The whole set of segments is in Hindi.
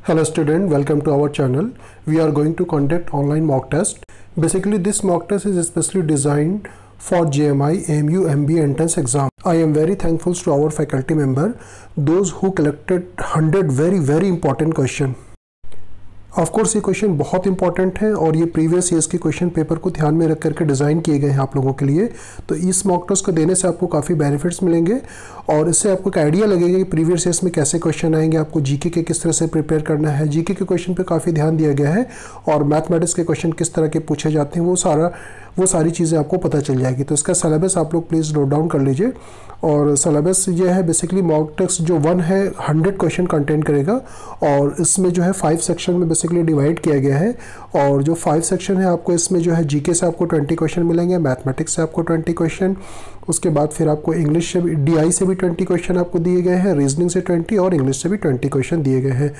Hello student, welcome to our channel. We are going to conduct online mock test. Basically this mock test is especially designed for JMI, AMU, MBA entrance exam. I am very thankful to our faculty member, those who collected 100 very important question. Of course ये क्वेश्चन बहुत इंपॉर्टेंट है और ये प्रीवियस ईयर्स के क्वेश्चन पेपर को ध्यान में रख करके डिज़ाइन किए गए हैं आप लोगों के लिए। तो इस मॉक टेस्ट को देने से आपको काफ़ी बेनिफिट्स मिलेंगे और इससे आपको एक आइडिया लगेगा कि प्रीवियस ईयर्स में कैसे क्वेश्चन आएंगे, आपको जीके के किस तरह से प्रिपेयर करना है। जीके के क्वेश्चन पे काफ़ी ध्यान दिया गया है और मैथमेटिक्स के क्वेश्चन किस तरह के पूछे जाते हैं वो सारी चीज़ें आपको पता चल जाएगी। तो इसका सिलेबस आप लोग प्लीज़ नोट डाउन कर लीजिए। और सिलेबस ये है बेसिकली मॉक टेस्ट जो 1 है 100 क्वेश्चन कंटेंट करेगा और इसमें जो है 5 सेक्शन में बेसिकली डिवाइड किया गया है। और जो 5 सेक्शन है आपको इसमें जो है जीके से आपको 20 क्वेश्चन मिलेंगे, मैथमेटिक्स से आपको 20 क्वेश्चन, उसके बाद फिर आपको इंग्लिश से भी DI से भी 20 क्वेश्चन आपको दिए गए हैं, रीजनिंग से 20 और इंग्लिश से भी 20 क्वेश्चन दिए गए हैं।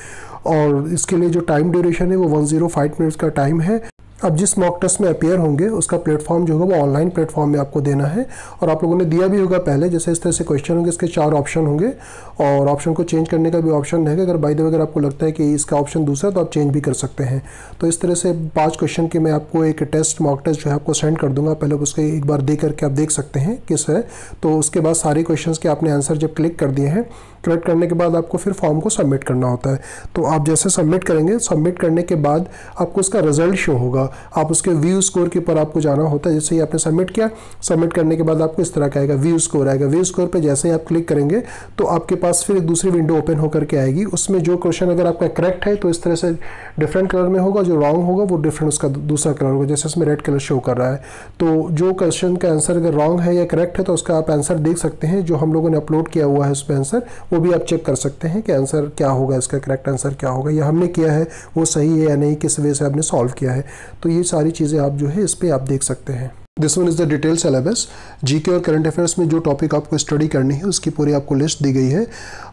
और इसके लिए जो टाइम ड्यूरेशन है वो 105 मिनट्स का टाइम है। अब जिस मॉक टेस्ट में अपीयर होंगे उसका प्लेटफॉर्म जो होगा वो ऑनलाइन प्लेटफॉर्म में आपको देना है और आप लोगों ने दिया भी होगा पहले। जैसे इस तरह से क्वेश्चन होंगे, इसके 4 ऑप्शन होंगे और ऑप्शन को चेंज करने का भी ऑप्शन रहेगा। अगर बाय द वे अगर आपको लगता है कि इसका ऑप्शन दूसरा तो आप चेंज भी कर सकते हैं। तो इस तरह से 5 क्वेश्चन के मैं आपको एक टेस्ट मॉक टेस्ट जो है आपको सेंड कर दूंगा। पहले उसके एक बार दे करके आप देख सकते हैं किस है। तो उसके बाद सारे क्वेश्चन के आपने आंसर जब क्लिक कर दिए हैं, क्लिक करने के बाद आपको फिर फॉर्म को सबमिट करना होता है। तो आप जैसे सबमिट करेंगे, सबमिट करने के बाद आपको उसका रिजल्ट शो होगा। आप उसके व्यू स्कोर के ऊपर आपको जाना होता है। जैसे ही आपने सबमिट किया, सबमिट करने के बाद आपको इस तरह का आएगा व्यू स्कोर आएगा। व्यू स्कोर पे जैसे ही आप क्लिक करेंगे तो आपके पास फिर एक दूसरी विंडो ओपन होकर के आएगी। उसमें जो क्वेश्चन अगर आपका करेक्ट है तो इस तरह से डिफरेंट कलर में होगा, जो रॉन्ग होगा वो डिफरेंट उसका दूसरा कलर होगा। जैसे इसमें रेड कलर शो कर रहा है। तो जो क्वेश्चन का आंसर अगर रॉन्ग है या करेक्ट है तो उसका आप आंसर देख सकते हैं। जो हम लोगों ने अपलोड किया हुआ है उस पर आंसर, वो भी आप चेक कर सकते हैं कि आंसर क्या होगा, इसका करेक्ट आंसर क्या होगा, या हमने किया है वो सही है या नहीं, किस वे से आपने सॉल्व किया है। तो ये सारी चीज़ें आप जो है इस पे आप देख सकते हैं। This one is the detail syllabus. GK और करंट अफेयर्स में जो टॉपिक आपको स्टडी करनी है उसकी पूरी आपको लिस्ट दी गई है।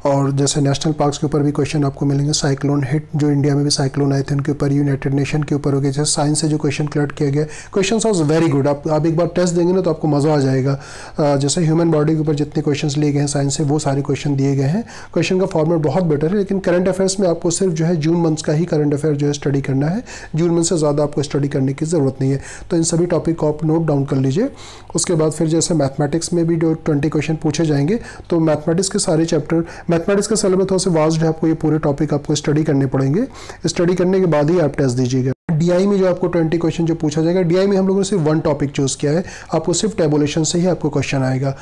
और जैसे नेशनल पार्क्स के ऊपर भी क्वेश्चन आपको मिलेंगे, साइक्लोन हिट जो इंडिया में भी साइक्लोन आए थे उनके ऊपर, यूनाइटेड नेशन के ऊपर हो गए। जैसे साइंस से जो क्वेश्चन कलेक्ट किया गया, क्वेश्चन वॉज वेरी गुड। आप एक बार टेस्ट देंगे ना तो आपको मज़ा आ जाएगा। जैसे ह्यूमन बॉडी के ऊपर जितने क्वेश्चन लिए गए हैं साइंस से, वो सारे क्वेश्चन दिए गए हैं। क्वेश्चन का फॉर्मेट बहुत बेटर है। लेकिन करंट अफेयर्स में आपको सिर्फ जो है जून मंथ का ही करंट अफेयर जो है स्टडी करना है। जून मंथ से ज़्यादा आपको स्टडी करने की ज़रूरत नहीं है। तो इन सभी टॉपिक को आप नोट डाउन कर लीजिए। उसके बाद फिर जैसे मैथमेटिक्स में भी जो 20 क्वेश्चन पूछे जाएंगे, तो मैथमेटिक्स के सारे चैप्टर, मैथमेटिक्स का सिलेबस थोड़ा सा वास्ट है, आपको ये पूरे टॉपिक आपको स्टडी करने पड़ेंगे। स्टडी करने के बाद ही आप टेस्ट दीजिएगा। DI में जो आपको 20 क्वेश्चन जो पूछा जाएगा, DI में हम लोगों ने सिर्फ 1 टॉपिक चूज़ किया है। आपको सिर्फ टेबुलेशन से ही आपको क्वेश्चन आएगा।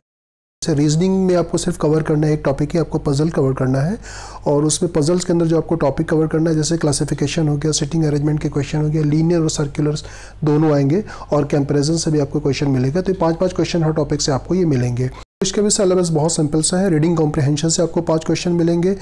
रीजनिंग में आपको सिर्फ कवर करना है एक टॉपिक ही, आपको पजल कवर करना है। और उसमें पजल्स के अंदर जो आपको टॉपिक कवर करना है, जैसे क्लासिफिकेशन हो गया, सिटिंग अरेंजमेंट के क्वेश्चन हो गया, लीनियर और सर्कुलर्स दोनों आएंगे और कंपैरिजन से भी आपको क्वेश्चन मिलेगा। तो 5-5 क्वेश्चन हर टॉपिक से आपको ये मिलेंगे। इसका भी सिलेबस बहुत सिंपल सा है। रीडिंग कॉम्प्रिहेंशन से आपको 5 क्वेश्चन मिलेंगे।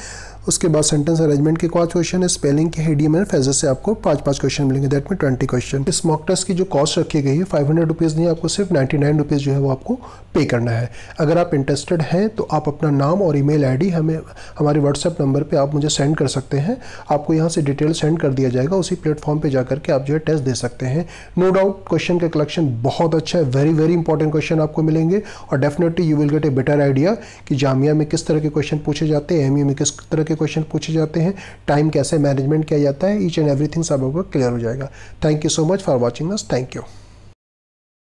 उसके बाद सेंटेंस अरेंजमेंट के 5 क्वेश्चन है। स्पेलिंग के इडियम एंड फ्रेजेस से आपको 5-5 क्वेश्चन मिलेंगे। दैट में 20 क्वेश्चन। इस मॉक टेस्ट की जो कॉस्ट रखी गई है 500 रुपीज़ नहीं, आपको सिर्फ 99 रुपीज़ जो है वो आपको पे करना है। अगर आप इंटरेस्टेड हैं तो आप अपना नाम और ईमेल आईडी हमें हमारे व्हाट्सएप नंबर पे आप मुझे सेंड कर सकते हैं। आपको यहाँ से डिटेल सेंड कर दिया जाएगा। उसी प्लेटफॉर्म पे जाकर के आप जो है टेस्ट दे सकते हैं। नो डाउट क्वेश्चन का कलेक्शन बहुत अच्छा है। वेरी इंपॉर्टेंट क्वेश्चन आपको मिलेंगे और definitely you will get a better idea कि जामिया में किस तरह के क्वेश्चन पूछे जाते हैं, एमयू में किस तरह के क्वेश्चन पूछे जाते हैं, टाइम कैसे मैनेजमेंट किया जाता है। ईच एंड एवरीथिंग सब आपको क्लियर हो जाएगा। Thank you so much for watching us. Thank you.